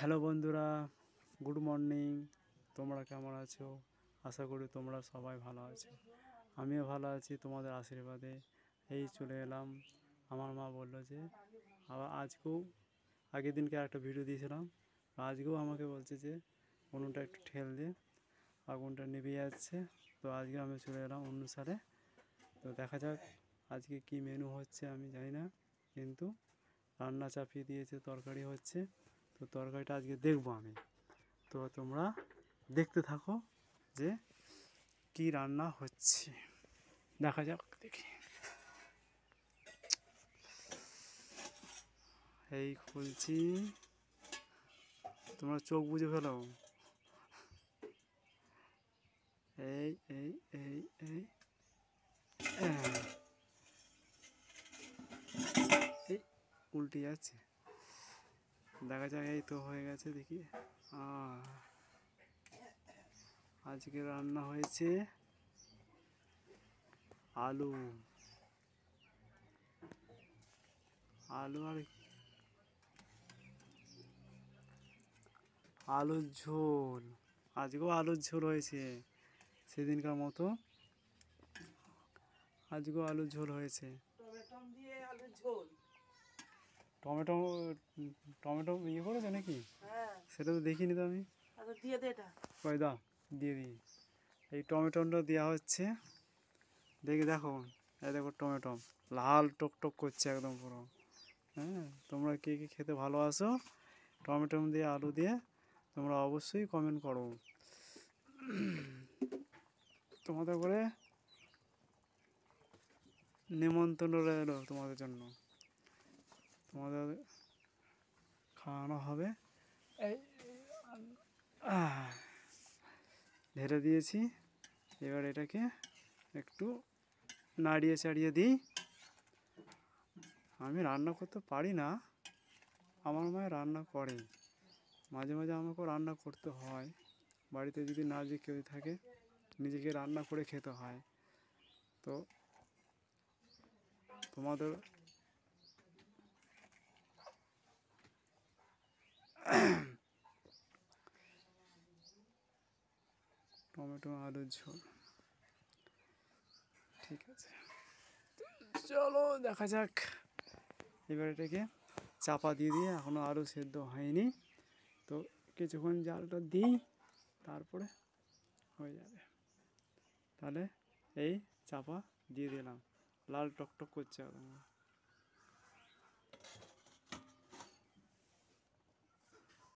Hello বন্ধুরা, good morning. তোমরা কেমন আছো? আশা করি তোমরা সবাই ভালো আছো। আমিও ভালো আছি তোমাদের আশীর্বাদে। এই চলে এলাম। আমার মা বললো যে আবার আজকেও আগের দিনকে একটা ভিডিও দিয়েছিলাম, আজকেও আমাকে বলছে যে উনুনটা একটু ঠেল দিয়ে, আগুনটা নিভে যাচ্ছে। তো আজকে আমি চলে এলাম অনুসারে। তো দেখা যাক আজকে কি মেনু হচ্ছে আমি জানি না, কিন্তু রান্না চাপিয়ে দিয়েছে, তরকারি হচ্ছে। তো তরকারিটা আজকে দেখবো আমি। তো তোমরা দেখতে থাকো যে কি রান্না হচ্ছে, দেখা যাক। দেখি, এই খুলছি, তোমরা চোখ বুঝে ফেলো। এই এই এই এই এই উল্টে যাচ্ছে, দেখা যাক। এই তো হয়ে গেছে, দেখি। আজকে রান্না হয়েছে আলু আলু আর আলুর ঝোল। আজকেও আলুর ঝোল হয়েছে, সেদিনকার মতো আজকেও আলুর ঝোল হয়েছে। টমেটো টমেটো ইয়ে করেছে নাকি? সেটা তো দেখিনি তো আমি। কই দাও, দিয়ে দিই। এই টমেটোটা দেওয়া হচ্ছে, দেখো। এই দেখো টমেটো লাল টকটক করছে একদম পুরো। হ্যাঁ, তোমরা কে কে খেতে ভালোবাসো টমেটো দিয়ে আলু দিয়ে, তোমরা অবশ্যই কমেন্ট করো। তোমাদের করে নিমন্ত্রণ রইল তোমাদের জন্য, তোমাদের খাওয়ানো হবে। এই ঢেলে দিয়েছি, এবার এটাকে একটু নাড়িয়ে চাড়িয়ে দিই। আমি রান্না করতে পারি না, আমার মায়ের রান্না করে। মাঝে মাঝে আমাকেও রান্না করতে হয়, বাড়িতে যদি না যে কেউ থাকে, নিজেকে রান্না করে খেতে হয়। তো তোমাদের টমেটো আলুর ঝোল, ঠিক আছে, চলো দেখা যাক। এবার এটাকে চাপা দিয়ে দিয়ে, এখনও আলু সেদ্ধ হয়নি, তো কিছুক্ষণ জালটা দিই, তারপরে হয়ে যাবে। তাহলে এই চাপা দিয়ে দিলাম, লাল টকটক করছে একদম।